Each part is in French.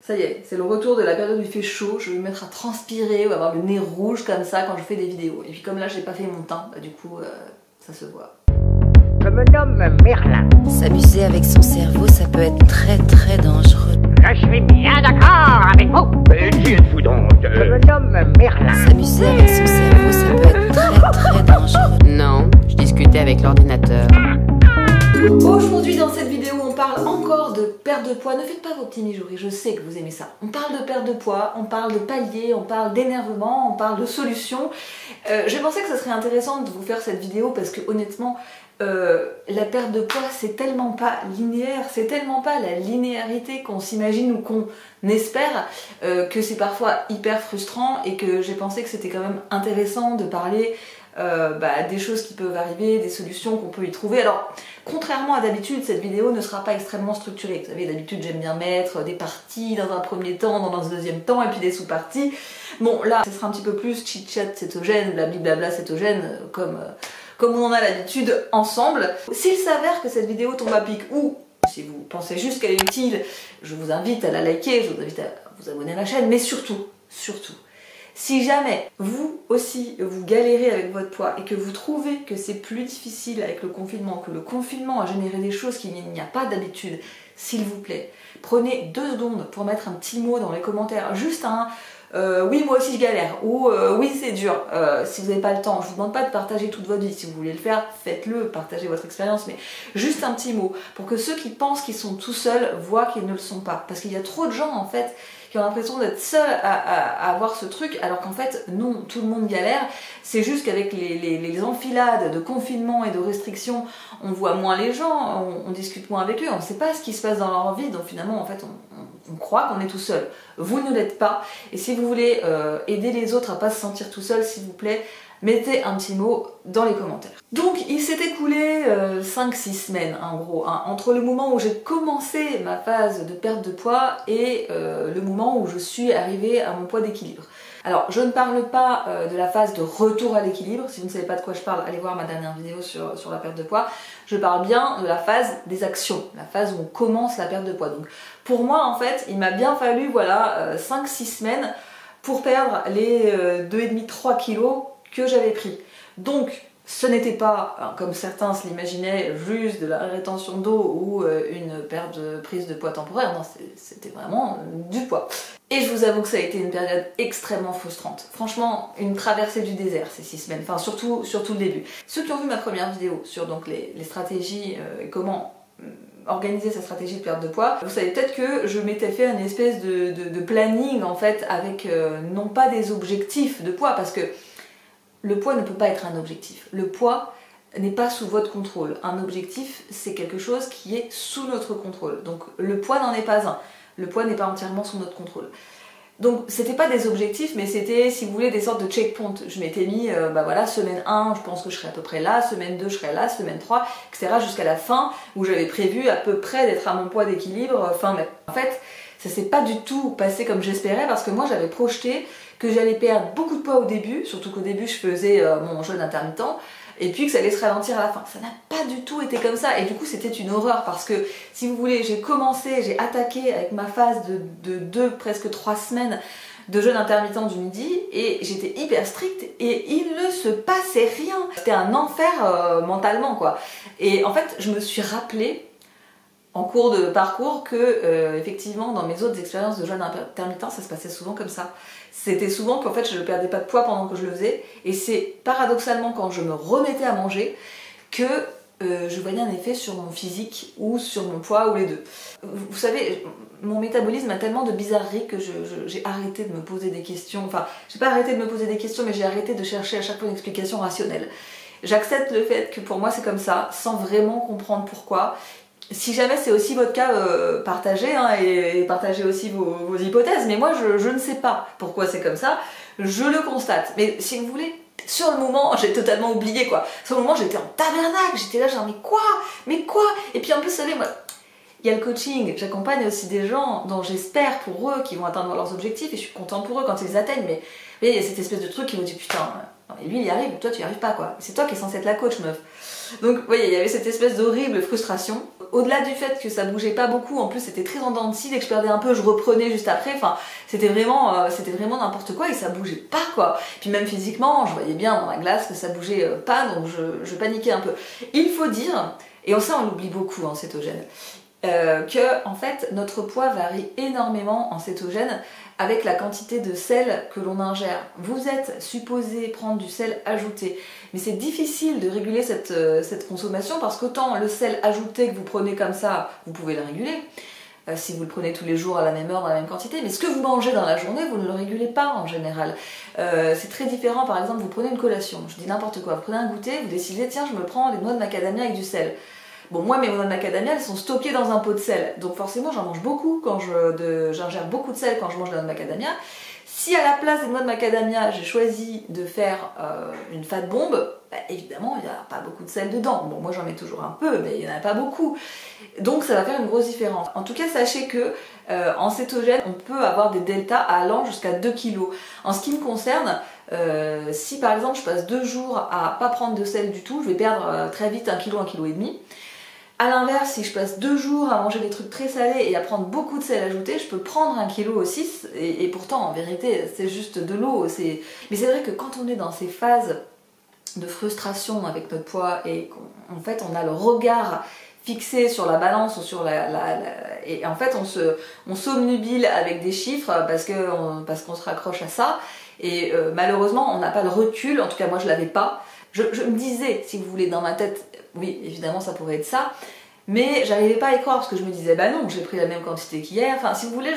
Ça y est, c'est le retour de la période où il fait chaud, je vais me mettre à transpirer ou avoir le nez rouge comme ça quand je fais des vidéos. Et puis comme là j'ai pas fait mon teint, bah du coup ça se voit. Je me nomme Merlin. S'amuser avec son cerveau, ça peut être très dangereux. Je suis bien d'accord avec vous. Mais qui êtes-vous donc? Je me nomme Merlin. S'amuser avec son cerveau, ça peut être très dangereux. Non, je discutais avec l'ordinateur. Aujourd'hui dans cette vidéo on parle encore de perte de poids. Ne faites pas vos petits mijoris, je sais que vous aimez ça. On parle de perte de poids, on parle de paliers, on parle d'énervement, on parle de solutions. J'ai pensé que ça serait intéressant de vous faire cette vidéo parce que honnêtement la perte de poids c'est tellement pas linéaire, c'est tellement pas la linéarité qu'on s'imagine ou qu'on espère que c'est parfois hyper frustrant et que j'ai pensé que c'était quand même intéressant de parler des choses qui peuvent arriver, des solutions qu'on peut y trouver. Alors, contrairement à d'habitude, cette vidéo ne sera pas extrêmement structurée. Vous savez, d'habitude, j'aime bien mettre des parties dans un premier temps, dans un deuxième temps, et puis des sous-parties. Bon, là, ce sera un petit peu plus chit-chat cétogène, blablabla cétogène, comme on en a l'habitude ensemble. S'il s'avère que cette vidéo tombe à pic, ou si vous pensez juste qu'elle est utile, je vous invite à la liker, je vous invite à vous abonner à ma chaîne, mais surtout, si jamais vous aussi vous galérez avec votre poids et que vous trouvez que c'est plus difficile avec le confinement, que le confinement a généré des choses qu'il n'y a pas d'habitude, s'il vous plaît, prenez 2 secondes pour mettre un petit mot dans les commentaires, juste un oui moi aussi je galère ou oui c'est dur. Si vous n'avez pas le temps, je vous demande pas de partager toute votre vie, si vous voulez le faire, faites-le, partagez votre expérience, mais juste un petit mot pour que ceux qui pensent qu'ils sont tout seuls voient qu'ils ne le sont pas, parce qu'il y a trop de gens en fait qui ont l'impression d'être seuls à avoir ce truc, alors qu'en fait, non, tout le monde galère. C'est juste qu'avec les enfilades de confinement et de restrictions, on voit moins les gens, on discute moins avec eux, on ne sait pas ce qui se passe dans leur vie, donc finalement, en fait, on croit qu'on est tout seul. Vous ne l'êtes pas, et si vous voulez aider les autres à ne pas se sentir tout seul, s'il vous plaît, mettez un petit mot dans les commentaires. Donc il s'est écoulé 5-6 semaines en gros, hein, entre le moment où j'ai commencé ma phase de perte de poids et le moment où je suis arrivée à mon poids d'équilibre. Alors je ne parle pas de la phase de retour à l'équilibre, si vous ne savez pas de quoi je parle, allez voir ma dernière vidéo sur la perte de poids. Je parle bien de la phase des actions, la phase où on commence la perte de poids. Donc pour moi en fait, il m'a bien fallu voilà 5-6 semaines pour perdre les 2,5-3 kilos que j'avais pris. Donc ce n'était pas, comme certains se l'imaginaient, juste de la rétention d'eau ou une prise de poids temporaire, non, c'était vraiment du poids. Et je vous avoue que ça a été une période extrêmement frustrante. Franchement, une traversée du désert ces 6 semaines, enfin surtout le début. Ceux qui ont vu ma première vidéo sur donc, les stratégies et comment organiser sa stratégie de perte de poids, vous savez peut-être que je m'étais fait une espèce de planning en fait avec non pas des objectifs de poids, parce que le poids ne peut pas être un objectif. Le poids n'est pas sous votre contrôle. Un objectif, c'est quelque chose qui est sous notre contrôle. Donc le poids n'en est pas un. Le poids n'est pas entièrement sous notre contrôle. Donc c'était pas des objectifs, mais c'était, si vous voulez, des sortes de checkpoints. Je m'étais mis, voilà, semaine 1, je pense que je serai à peu près là, semaine 2, je serai là, semaine 3, etc. jusqu'à la fin, où j'avais prévu à peu près d'être à mon poids d'équilibre fin mai. En fait, ça s'est pas du tout passé comme j'espérais, parce que moi j'avais projeté que j'allais perdre beaucoup de poids au début, surtout qu'au début je faisais mon jeûne intermittent, et puis que ça allait se ralentir à la fin. Ça n'a pas du tout été comme ça, et du coup c'était une horreur, parce que si vous voulez, j'ai attaqué avec ma phase de 2, presque 3 semaines de jeûne intermittent du midi, et j'étais hyper stricte, et il ne se passait rien. C'était un enfer mentalement, quoi. Et en fait, je me suis rappelé en cours de parcours que effectivement dans mes autres expériences de jeûne intermittent ça se passait souvent comme ça. C'était souvent qu'en fait je ne perdais pas de poids pendant que je le faisais, et c'est paradoxalement quand je me remettais à manger que je voyais un effet sur mon physique ou sur mon poids, ou les deux. Vous savez, mon métabolisme a tellement de bizarreries que j'ai arrêté de me poser des questions, enfin j'ai pas arrêté de me poser des questions, mais j'ai arrêté de chercher à chaque fois une explication rationnelle. J'accepte le fait que pour moi c'est comme ça, sans vraiment comprendre pourquoi. Si jamais c'est aussi votre cas, partagez, hein, et partagez aussi vos hypothèses, mais moi je ne sais pas pourquoi c'est comme ça, je le constate. Mais si vous voulez, sur le moment, j'ai totalement oublié quoi. Sur le moment, j'étais en tabernacle, j'étais là genre mais quoi. Et puis en plus, vous savez, moi, il y a le coaching, j'accompagne aussi des gens dont j'espère pour eux qu'ils vont atteindre leurs objectifs, et je suis contente pour eux quand ils les atteignent, mais il y a cette espèce de truc qui me dit putain, et lui il y arrive, toi tu y arrives pas quoi. C'est toi qui es censée être la coach meuf. Donc vous voyez, il y avait cette espèce d'horrible frustration. au-delà du fait que ça bougeait pas beaucoup, en plus c'était très en dents de scie, dès que je perdais un peu je reprenais juste après, enfin c'était vraiment n'importe quoi et ça bougeait pas quoi. Puis même physiquement je voyais bien dans la glace que ça bougeait pas, donc je paniquais un peu. Il faut dire, et ça on l'oublie beaucoup en cétogène, que en fait notre poids varie énormément en cétogène avec la quantité de sel que l'on ingère. Vous êtes supposé prendre du sel ajouté, mais c'est difficile de réguler cette consommation parce qu'autant le sel ajouté que vous prenez comme ça, vous pouvez le réguler, si vous le prenez tous les jours à la même heure, dans la même quantité, mais ce que vous mangez dans la journée, vous ne le régulez pas en général. C'est très différent, par exemple, vous prenez une collation, je dis n'importe quoi, vous prenez un goûter, vous décidez, tiens, je me prends des noix de macadamia avec du sel. Bon, moi, mes noix de macadamia, elles sont stockées dans un pot de sel. Donc forcément, j'en mange beaucoup quand j'ingère beaucoup de sel quand je mange de la noix de macadamia. Si à la place des noix de macadamia, j'ai choisi de faire une fat bomb, bah, évidemment, il n'y a pas beaucoup de sel dedans. Bon, moi, j'en mets toujours un peu, mais il n'y en a pas beaucoup. Donc, ça va faire une grosse différence. En tout cas, sachez que en cétogène, on peut avoir des deltas allant jusqu'à 2 kg. En ce qui me concerne, si par exemple, je passe 2 jours à pas prendre de sel du tout, je vais perdre très vite 1 kg, 1,5 kg. A l'inverse, si je passe 2 jours à manger des trucs très salés et à prendre beaucoup de sel ajouté, je peux prendre 1 kg aussi, et pourtant en vérité c'est juste de l'eau. Mais c'est vrai que quand on est dans ces phases de frustration avec notre poids et qu'en fait on a le regard fixé sur la balance ou sur et en fait on s'obnubile avec des chiffres parce qu'on se raccroche à ça, et malheureusement on n'a pas le recul, en tout cas moi je l'avais pas. Je me disais, si vous voulez, dans ma tête, oui, évidemment ça pourrait être ça, mais j'arrivais pas à y croire parce que je me disais, bah non, j'ai pris la même quantité qu'hier. Enfin, si vous voulez,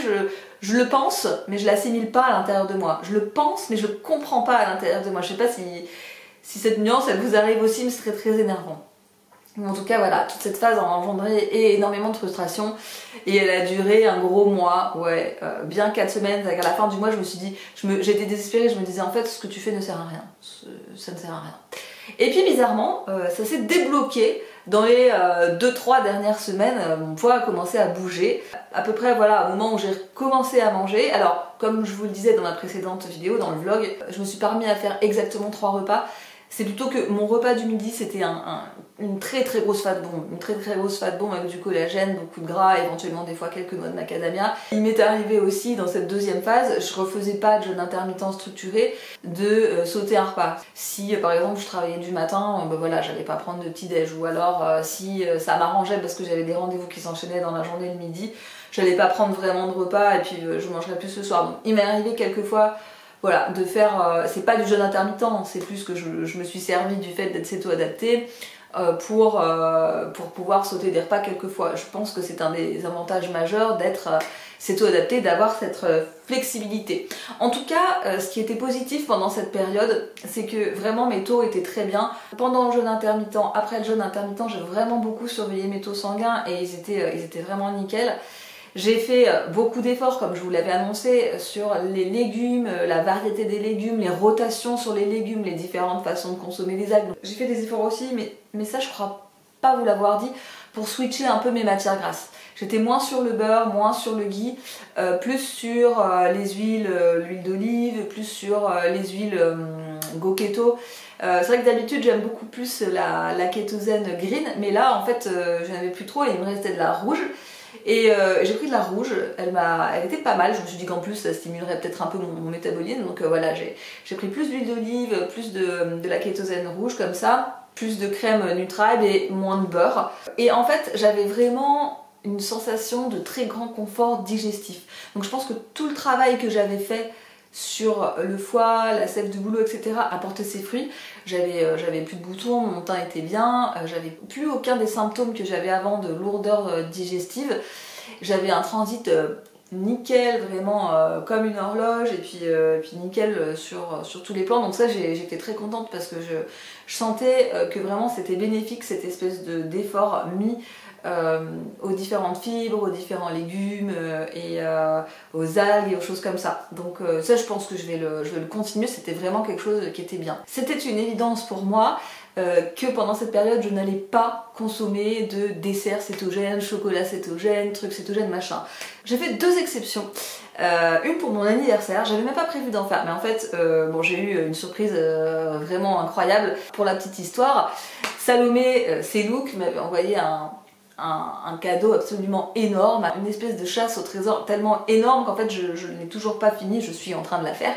je le pense, mais je l'assimile pas à l'intérieur de moi. Je le pense, mais je le comprends pas à l'intérieur de moi. Je sais pas si cette nuance, elle vous arrive aussi, mais ce serait très énervant. Mais en tout cas, voilà, toute cette phase a engendré énormément de frustration et elle a duré un gros mois, ouais, bien 4 semaines. À la fin du mois, je me suis dit, j'étais désespérée, je me disais en fait, ce que tu fais ne sert à rien, ça ne sert à rien. Et puis bizarrement, ça s'est débloqué dans les 2-3 dernières semaines, mon poids a commencé à bouger. À peu près, voilà, au moment où j'ai commencé à manger. Alors, comme je vous le disais dans ma précédente vidéo, dans le vlog, je me suis pas remis à faire exactement 3 repas. C'est plutôt que mon repas du midi, c'était une très très grosse fat bomb. Une très très grosse fat bomb avec du collagène, beaucoup de gras, éventuellement des fois quelques noix de macadamia. Il m'est arrivé aussi dans cette deuxième phase, je refaisais pas de jeûne intermittent structuré, de sauter un repas. Si par exemple je travaillais du matin, ben voilà, j'allais pas prendre de petit déj, ou alors si ça m'arrangeait parce que j'avais des rendez-vous qui s'enchaînaient dans la journée le midi, j'allais pas prendre vraiment de repas et puis je mangerais plus ce soir. Donc il m'est arrivé quelques fois, voilà, de faire, c'est pas du jeûne intermittent, c'est plus que je me suis servi du fait d'être céto-adaptée pour pouvoir sauter des repas quelquefois. Je pense que c'est un des avantages majeurs d'être céto-adapté, d'avoir cette flexibilité. En tout cas, ce qui était positif pendant cette période, c'est que vraiment mes taux étaient très bien. Pendant le jeûne intermittent, après le jeûne intermittent, j'ai vraiment beaucoup surveillé mes taux sanguins et ils étaient vraiment nickel. J'ai fait beaucoup d'efforts, comme je vous l'avais annoncé, sur les légumes, la variété des légumes, les rotations sur les légumes, les différentes façons de consommer les algues. J'ai fait des efforts aussi, mais ça je crois pas vous l'avoir dit, pour switcher un peu mes matières grasses. J'étais moins sur le beurre, moins sur le ghee, plus sur les huiles, l'huile d'olive, plus sur les huiles go-keto. C'est vrai que d'habitude j'aime beaucoup plus la kétosène green, mais là en fait je n'avais plus trop et il me restait de la rouge. Et j'ai pris de la rouge, elle était pas mal, je me suis dit qu'en plus ça stimulerait peut-être un peu mon métabolisme, donc voilà, j'ai pris plus d'huile d'olive, plus de la kétosène rouge comme ça, plus de crème Nutribe et moins de beurre. Et en fait j'avais vraiment une sensation de très grand confort digestif. Donc je pense que tout le travail que j'avais fait sur le foie, la sève du bouleau, etc. a porté ses fruits. J'avais plus de boutons, mon teint était bien, j'avais plus aucun des symptômes que j'avais avant de lourdeur digestive. J'avais un transit nickel, vraiment comme une horloge, et puis nickel sur tous les plans. Donc ça j'étais très contente parce que je sentais que vraiment c'était bénéfique, cette espèce d'effort mis aux différentes fibres, aux différents légumes et aux algues et aux choses comme ça. Donc ça je pense que je vais le continuer, c'était vraiment quelque chose qui était bien. C'était une évidence pour moi que pendant cette période je n'allais pas consommer de desserts cétogènes, chocolat cétogène, trucs cétogènes, machin. J'ai fait 2 exceptions. Une pour mon anniversaire, j'avais même pas prévu d'en faire, mais en fait bon, j'ai eu une surprise vraiment incroyable. Pour la petite histoire, Salomé Selouk m'avait envoyé un un cadeau absolument énorme, une espèce de chasse au trésor tellement énorme qu'en fait je n'ai toujours pas fini, je suis en train de la faire.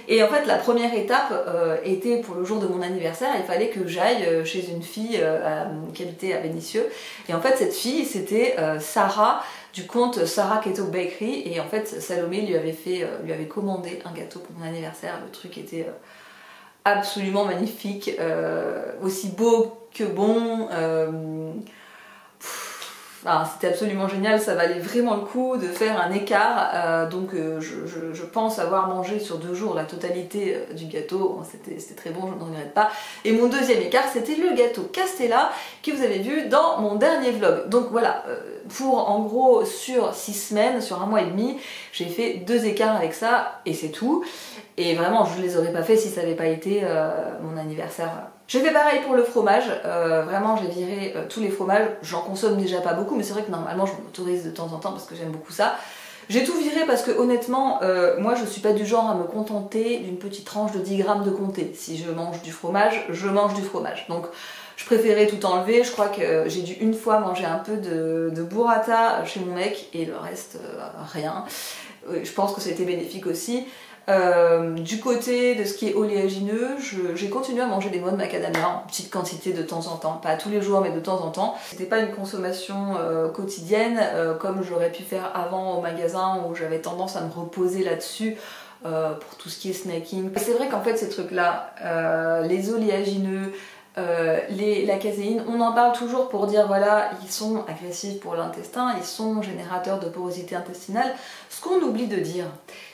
Et en fait la première étape était pour le jour de mon anniversaire, il fallait que j'aille chez une fille qui habitait à Vénissieux. Et en fait cette fille c'était Sarah du compte Sarah Keto Bakery, et en fait Salomé lui avait commandé un gâteau pour mon anniversaire. Le truc était absolument magnifique, aussi beau que bon. C'était absolument génial, ça valait vraiment le coup de faire un écart. Donc je pense avoir mangé sur 2 jours la totalité du gâteau. C'était très bon, je ne regrette pas. Et mon deuxième écart, c'était le gâteau Castella que vous avez vu dans mon dernier vlog. Donc voilà, pour en gros sur 6 semaines, sur 1 mois et demi, j'ai fait 2 écarts avec ça et c'est tout. Et vraiment, je ne les aurais pas fait si ça n'avait pas été mon anniversaire. J'ai fait pareil pour le fromage, vraiment j'ai viré tous les fromages. J'en consomme déjà pas beaucoup, mais c'est vrai que normalement je m'autorise de temps en temps parce que j'aime beaucoup ça. J'ai tout viré parce que honnêtement, moi je suis pas du genre à me contenter d'une petite tranche de 10 grammes de comté. Si je mange du fromage, je mange du fromage. Donc je préférais tout enlever. Je crois que j'ai dû une fois manger un peu de burrata chez mon mec et le reste, rien. Je pense que c'était bénéfique aussi. Du côté de ce qui est oléagineux, j'ai continué à manger des noix de macadamia en petite quantité de temps en temps, pas tous les jours mais de temps en temps. C'était pas une consommation quotidienne comme j'aurais pu faire avant au magasin où j'avais tendance à me reposer là-dessus pour tout ce qui est snacking. C'est vrai qu'en fait ces trucs là, les oléagineux, la caséine, on en parle toujours pour dire voilà, ils sont agressifs pour l'intestin, ils sont générateurs de porosité intestinale. Ce qu'on oublie de dire,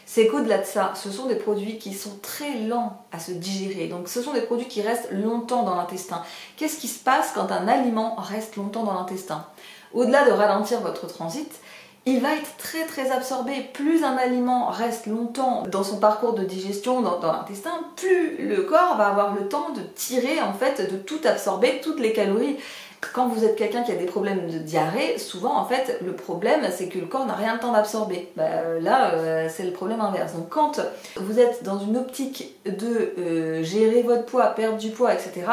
c'est qu'au-delà de ça, ce sont des produits qui sont très lents à se digérer. Donc ce sont des produits qui restent longtemps dans l'intestin. Qu'est-ce qui se passe quand un aliment reste longtemps dans l'intestin? Au-delà de ralentir votre transit, il va être très absorbé. Plus un aliment reste longtemps dans son parcours de digestion dans l'intestin, plus le corps va avoir le temps de tirer, en fait, de tout absorber, toutes les calories. Quand vous êtes quelqu'un qui a des problèmes de diarrhée, souvent en fait le problème c'est que le corps n'a rien le temps d'absorber. Là c'est le problème inverse. Donc quand vous êtes dans une optique de gérer votre poids, perdre du poids, etc.,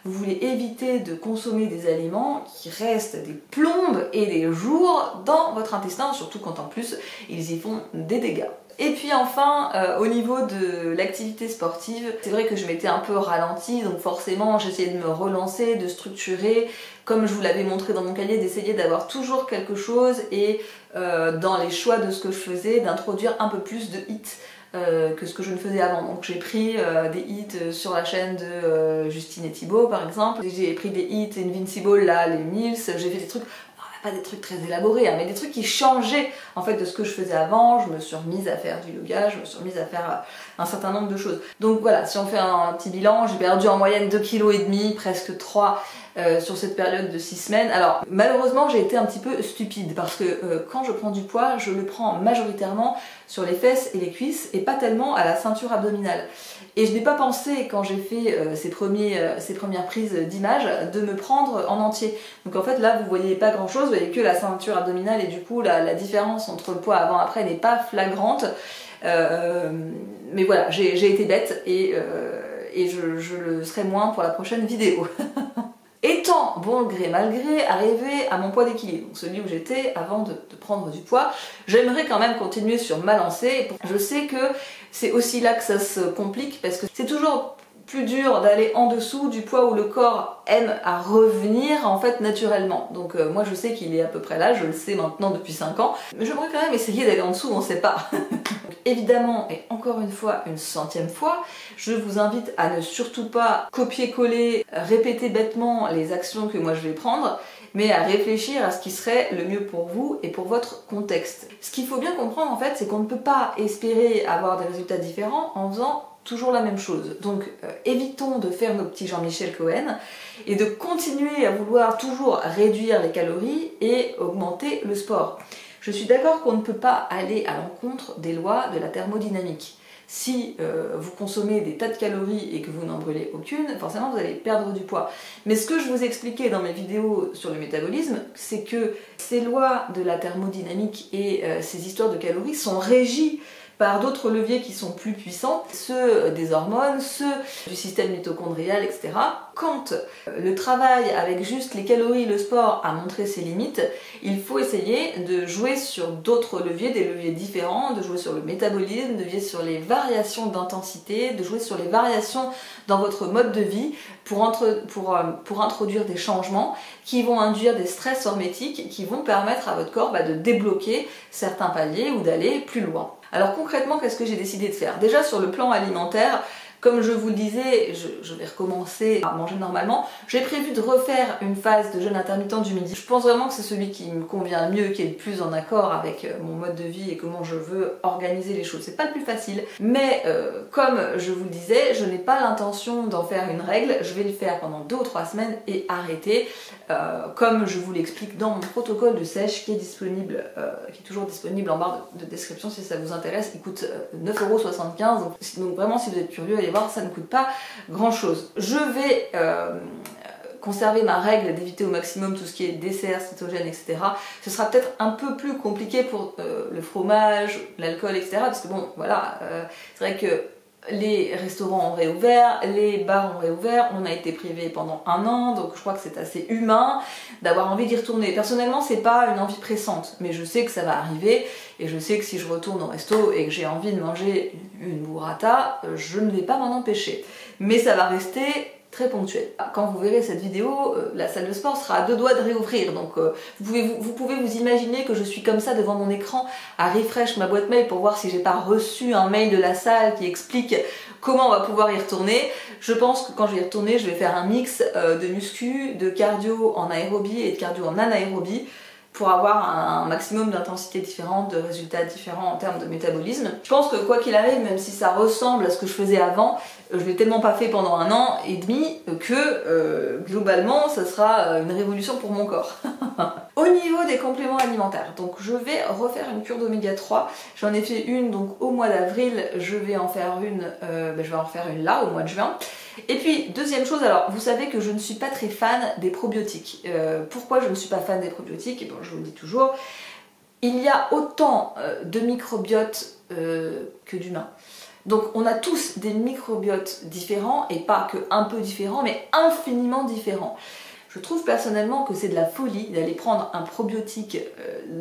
vous voulez éviter de consommer des aliments qui restent des plombes et des jours dans votre intestin, surtout quand en plus ils y font des dégâts. Et puis enfin, au niveau de l'activité sportive, c'est vrai que je m'étais un peu ralentie, donc forcément j'essayais de me relancer, de structurer, comme je vous l'avais montré dans mon cahier, d'essayer d'avoir toujours quelque chose et dans les choix de ce que je faisais, d'introduire un peu plus de hits que ce que je ne faisais avant. Donc j'ai pris des hits sur la chaîne de Justine et Thibaut par exemple, j'ai pris des hits Invincible, là, les Mills, j'ai fait des trucs... pas des trucs très élaborés, hein, mais des trucs qui changeaient en fait de ce que je faisais avant. Je me suis remise à faire du yoga, je me suis remise à faire un certain nombre de choses. Donc voilà, si on fait un petit bilan, j'ai perdu en moyenne 2,5 kg, presque 3 sur cette période de 6 semaines. Alors malheureusement j'ai été un petit peu stupide parce que quand je prends du poids, je le prends majoritairement sur les fesses et les cuisses et pas tellement à la ceinture abdominale. Et je n'ai pas pensé, quand j'ai fait ces premières prises d'image, de me prendre en entier. Donc en fait là vous voyez pas grand chose, vous voyez que la ceinture abdominale et du coup la différence entre le poids avant-après n'est pas flagrante. Mais voilà, j'ai été bête et je le serai moins pour la prochaine vidéo. Étant, bon gré mal gré, arrivé à mon poids d'équilibre, donc celui où j'étais avant de prendre du poids, j'aimerais quand même continuer sur ma lancée. Je sais que c'est aussi là que ça se complique parce que c'est toujours plus dur d'aller en dessous du poids où le corps aime à revenir en fait naturellement. Donc moi je sais qu'il est à peu près là, je le sais maintenant depuis 5 ans, mais j'aimerais quand même essayer d'aller en dessous, on sait pas. Évidemment, et encore une fois, une 100e fois, je vous invite à ne surtout pas copier-coller, répéter bêtement les actions que moi je vais prendre, mais à réfléchir à ce qui serait le mieux pour vous et pour votre contexte. Ce qu'il faut bien comprendre en fait, c'est qu'on ne peut pas espérer avoir des résultats différents en faisant toujours la même chose. Donc évitons de faire nos petits Jean-Michel Cohen et de continuer à vouloir toujours réduire les calories et augmenter le sport. Je suis d'accord qu'on ne peut pas aller à l'encontre des lois de la thermodynamique. Si vous consommez des tas de calories et que vous n'en brûlez aucune, forcément vous allez perdre du poids. Mais ce que je vous expliquais dans mes vidéos sur le métabolisme, c'est que ces lois de la thermodynamique et ces histoires de calories sont régies par d'autres leviers qui sont plus puissants, ceux des hormones, ceux du système mitochondrial, etc. Quand le travail avec juste les calories, le sport a montré ses limites, il faut essayer de jouer sur d'autres leviers, des leviers différents, de jouer sur le métabolisme, de jouer sur les variations d'intensité, de jouer sur les variations dans votre mode de vie pour introduire des changements qui vont induire des stress hormétiques qui vont permettre à votre corps de débloquer certains paliers ou d'aller plus loin. Alors concrètement, qu'est-ce que j'ai décidé de faire? Déjà sur le plan alimentaire, comme je vous le disais, je vais recommencer à manger normalement. J'ai prévu de refaire une phase de jeûne intermittent du midi. Je pense vraiment que c'est celui qui me convient le mieux, qui est le plus en accord avec mon mode de vie et comment je veux organiser les choses. C'est pas le plus facile, mais comme je vous le disais, je n'ai pas l'intention d'en faire une règle. Je vais le faire pendant 2 ou 3 semaines et arrêter, comme je vous l'explique dans mon protocole de sèche qui est disponible, qui est toujours disponible en barre de description si ça vous intéresse. Il coûte 9,75 €. Donc vraiment, si vous êtes curieux, allez voir, ça ne coûte pas grand chose. Je vais conserver ma règle d'éviter au maximum tout ce qui est dessert, cétogène, etc. Ce sera peut-être un peu plus compliqué pour le fromage, l'alcool, etc. Parce que bon, voilà, c'est vrai que les restaurants ont réouvert, les bars ont réouvert, on a été privés pendant 1 an, donc je crois que c'est assez humain d'avoir envie d'y retourner. Personnellement, c'est pas une envie pressante, mais je sais que ça va arriver, et je sais que si je retourne au resto et que j'ai envie de manger une burrata, je ne vais pas m'en empêcher. Mais ça va rester très ponctuel. Quand vous verrez cette vidéo, la salle de sport sera à 2 doigts de réouvrir, donc vous pouvez vous imaginer que je suis comme ça devant mon écran à refresh ma boîte mail pour voir si j'ai pas reçu un mail de la salle qui explique comment on va pouvoir y retourner. Je pense que quand je vais y retourner, je vais faire un mix de muscu, de cardio en aérobie et de cardio en anaérobie pour avoir un maximum d'intensité différente, de résultats différents en termes de métabolisme. Je pense que quoi qu'il arrive, même si ça ressemble à ce que je faisais avant, je l'ai tellement pas fait pendant 1 an et demi que globalement ça sera une révolution pour mon corps. Au niveau des compléments alimentaires, donc je vais refaire une cure d'oméga 3. J'en ai fait une donc au mois d'avril, je vais en faire une là au mois de juin. Et puis deuxième chose, alors vous savez que je ne suis pas très fan des probiotiques. Pourquoi je ne suis pas fan des probiotiques? Et bon, je vous le dis toujours, il y a autant de microbiotes que d'humains. Donc on a tous des microbiotes différents, et pas que un peu différents, mais infiniment différents. Je trouve personnellement que c'est de la folie d'aller prendre un probiotique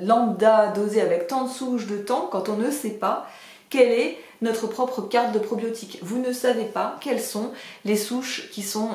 lambda dosé avec tant de souches de temps quand on ne sait pas quelle est notre propre carte de probiotiques. Vous ne savez pas quelles sont les souches qui sont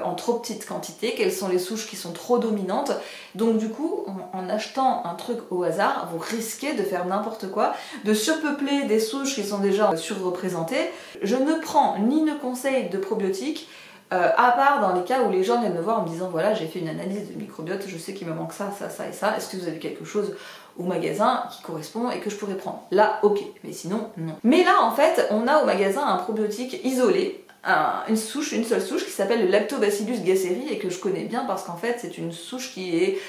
en trop petite quantité, quelles sont les souches qui sont trop dominantes. Donc du coup, en achetant un truc au hasard, vous risquez de faire n'importe quoi, de surpeupler des souches qui sont déjà surreprésentées. Je ne prends ni ne conseille de probiotiques, à part dans les cas où les gens viennent me voir en me disant voilà, j'ai fait une analyse de microbiote, je sais qu'il me manque ça, ça, ça et ça, est-ce que vous avez quelque chose au magasin qui correspond et que je pourrais prendre? Là, ok, mais sinon, non. Mais là, en fait, on a au magasin un probiotique isolé, une seule souche qui s'appelle le Lactobacillus gasseri et que je connais bien parce qu'en fait c'est une souche qui est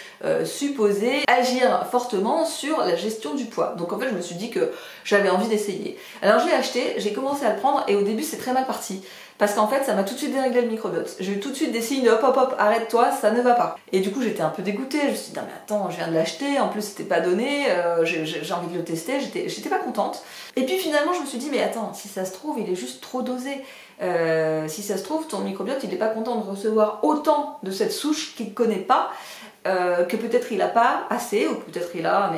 supposée agir fortement sur la gestion du poids. Donc en fait je me suis dit que j'avais envie d'essayer. Alors j'ai acheté, j'ai commencé à le prendre et au début c'est très mal parti. Parce qu'en fait ça m'a tout de suite déréglé le microbiote. J'ai eu tout de suite des signes de hop hop hop, arrête-toi, ça ne va pas. Et du coup j'étais un peu dégoûtée, je me suis dit non mais attends, je viens de l'acheter, en plus c'était pas donné, j'ai envie de le tester, j'étais pas contente. Et puis finalement je me suis dit mais attends, si ça se trouve il est juste trop dosé. Si ça se trouve ton microbiote il n'est pas content de recevoir autant de cette souche qu'il ne connaît pas, que peut-être il n'a pas assez, ou peut-être il a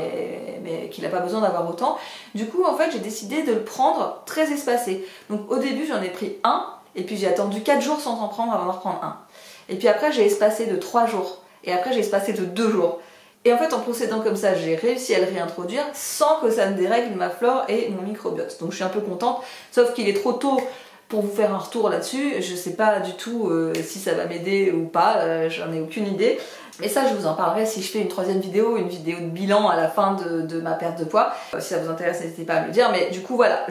mais qu'il n'a pas besoin d'avoir autant. Du coup en fait j'ai décidé de le prendre très espacé. Donc au début j'en ai pris un, et puis j'ai attendu 4 jours sans en prendre avant d'en reprendre un. Et puis après j'ai espacé de 3 jours, et après j'ai espacé de 2 jours. Et en fait en procédant comme ça j'ai réussi à le réintroduire sans que ça ne dérègle ma flore et mon microbiote. Donc je suis un peu contente, sauf qu'il est trop tôt pour vous faire un retour là-dessus. Je sais pas du tout si ça va m'aider ou pas, j'en ai aucune idée. Mais ça je vous en parlerai si je fais une 3e vidéo, une vidéo de bilan à la fin de ma perte de poids. Si ça vous intéresse n'hésitez pas à me le dire, mais du coup voilà,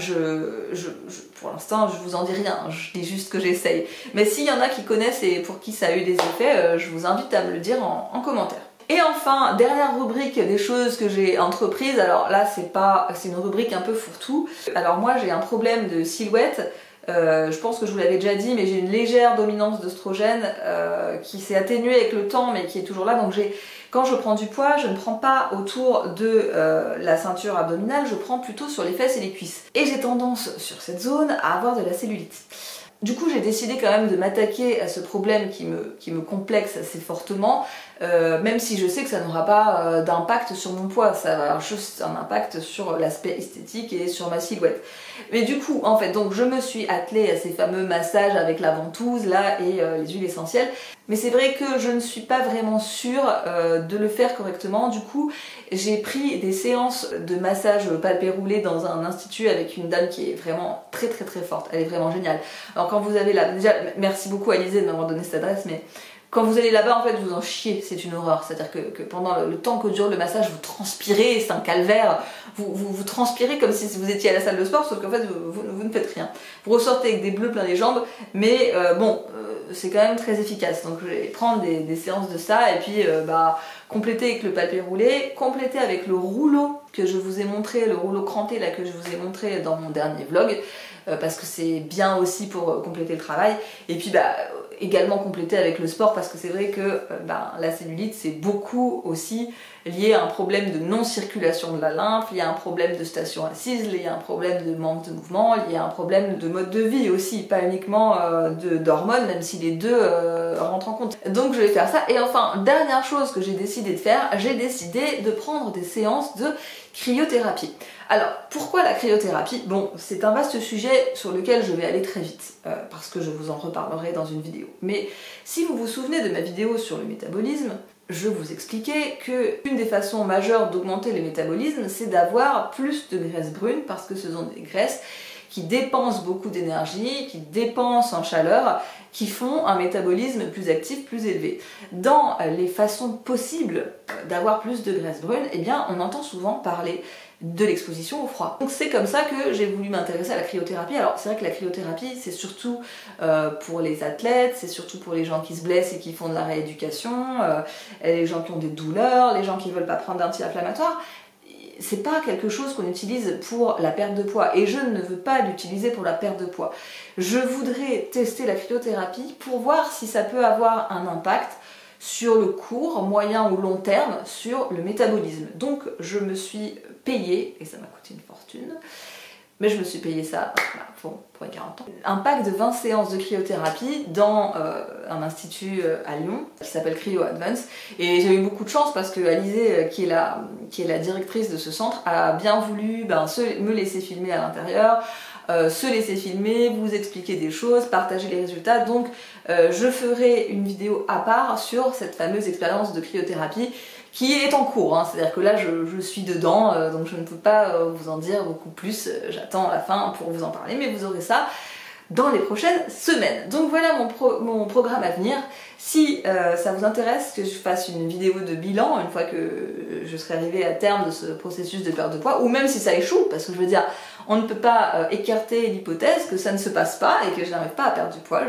pour l'instant je vous en dis rien, je dis juste que j'essaye. Mais s'il y en a qui connaissent et pour qui ça a eu des effets, je vous invite à me le dire en commentaire. Et enfin, dernière rubrique des choses que j'ai entreprises, alors là c'est une rubrique un peu fourre-tout. Alors moi j'ai un problème de silhouette. Je pense que je vous l'avais déjà dit, mais j'ai une légère dominance d'œstrogène qui s'est atténuée avec le temps mais qui est toujours là, donc j'ai Quand je prends du poids, je ne prends pas autour de la ceinture abdominale, je prends plutôt sur les fesses et les cuisses. Et j'ai tendance sur cette zone à avoir de la cellulite. Du coup, j'ai décidé quand même de m'attaquer à ce problème qui me complexe assez fortement, même si je sais que ça n'aura pas d'impact sur mon poids, ça va avoir juste un impact sur l'aspect esthétique et sur ma silhouette. Mais du coup, en fait, donc je me suis attelée à ces fameux massages avec la ventouse là et les huiles essentielles, mais c'est vrai que je ne suis pas vraiment sûre de le faire correctement. Du coup, j'ai pris des séances de massage palpé roulé dans un institut avec une dame qui est vraiment très forte, elle est vraiment géniale. Alors quand vous avez là, déjà merci beaucoup Alizée de m'avoir donné cette adresse, mais quand vous allez là-bas, en fait, vous en chiez, c'est une horreur. C'est-à-dire que pendant le temps que dure le massage, vous transpirez, c'est un calvaire. Vous transpirez comme si vous étiez à la salle de sport, sauf qu'en fait, vous ne faites rien. Vous ressortez avec des bleus plein les jambes, mais c'est quand même très efficace. Donc je vais prendre des séances de ça, et puis compléter avec le palpé roulé, compléter avec le rouleau que je vous ai montré, le rouleau cranté là que je vous ai montré dans mon dernier vlog, parce que c'est bien aussi pour compléter le travail. Et puis également compléter avec le sport, parce que c'est vrai que la cellulite c'est beaucoup aussi lié à un problème de non-circulation de la lymphe, lié à un problème de station assise, lié à un problème de manque de mouvement, lié à un problème de mode de vie aussi, pas uniquement d'hormones, même si les deux rentrent en compte. Donc je vais faire ça. Et enfin, dernière chose que j'ai décidé de faire, j'ai décidé de prendre des séances de cryothérapie. Alors, pourquoi la cryothérapie? Bon, c'est un vaste sujet sur lequel je vais aller très vite, parce que je vous en reparlerai dans une vidéo. Mais si vous vous souvenez de ma vidéo sur le métabolisme, je vous expliquais qu'une des façons majeures d'augmenter le métabolisme, c'est d'avoir plus de graisses brunes, parce que ce sont des graisses qui dépensent beaucoup d'énergie, qui dépensent en chaleur, qui font un métabolisme plus actif, plus élevé. Dans les façons possibles d'avoir plus de graisses brunes, eh bien, on entend souvent parler de l'exposition au froid. Donc c'est comme ça que j'ai voulu m'intéresser à la cryothérapie. Alors c'est vrai que la cryothérapie c'est surtout pour les athlètes, c'est surtout pour les gens qui se blessent et qui font de la rééducation, les gens qui ont des douleurs, les gens qui veulent pas prendre d'anti-inflammatoires. C'est pas quelque chose qu'on utilise pour la perte de poids, et je ne veux pas l'utiliser pour la perte de poids. Je voudrais tester la cryothérapie pour voir si ça peut avoir un impact sur le court, moyen ou long terme sur le métabolisme. Donc je me suis payée, et ça m'a coûté une fortune, mais je me suis payé ça pour les 40 ans. Un pack de 20 séances de cryothérapie dans un institut à Lyon qui s'appelle Cryo Advance, et j'ai eu beaucoup de chance parce que Alizée, qui est la directrice de ce centre, a bien voulu me laisser filmer à l'intérieur, se laisser filmer, vous expliquer des choses, partager les résultats. Donc je ferai une vidéo à part sur cette fameuse expérience de cryothérapie qui est en cours, hein. C'est-à-dire que là je suis dedans, donc je ne peux pas vous en dire beaucoup plus, j'attends la fin pour vous en parler, mais vous aurez ça dans les prochaines semaines. Donc voilà mon programme à venir. Si ça vous intéresse que je fasse une vidéo de bilan une fois que je serai arrivée à terme de ce processus de perte de poids, ou même si ça échoue, parce que je veux dire, on ne peut pas écarter l'hypothèse que ça ne se passe pas et que je n'arrive pas à perdre du poids,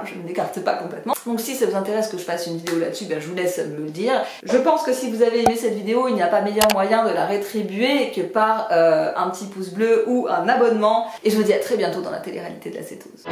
je ne l'écarte pas complètement. Donc si ça vous intéresse que je fasse une vidéo là-dessus, je vous laisse me le dire. Je pense que si vous avez aimé cette vidéo, il n'y a pas meilleur moyen de la rétribuer que par un petit pouce bleu ou un abonnement. Et je vous dis à très bientôt dans la télé-réalité de la cétose.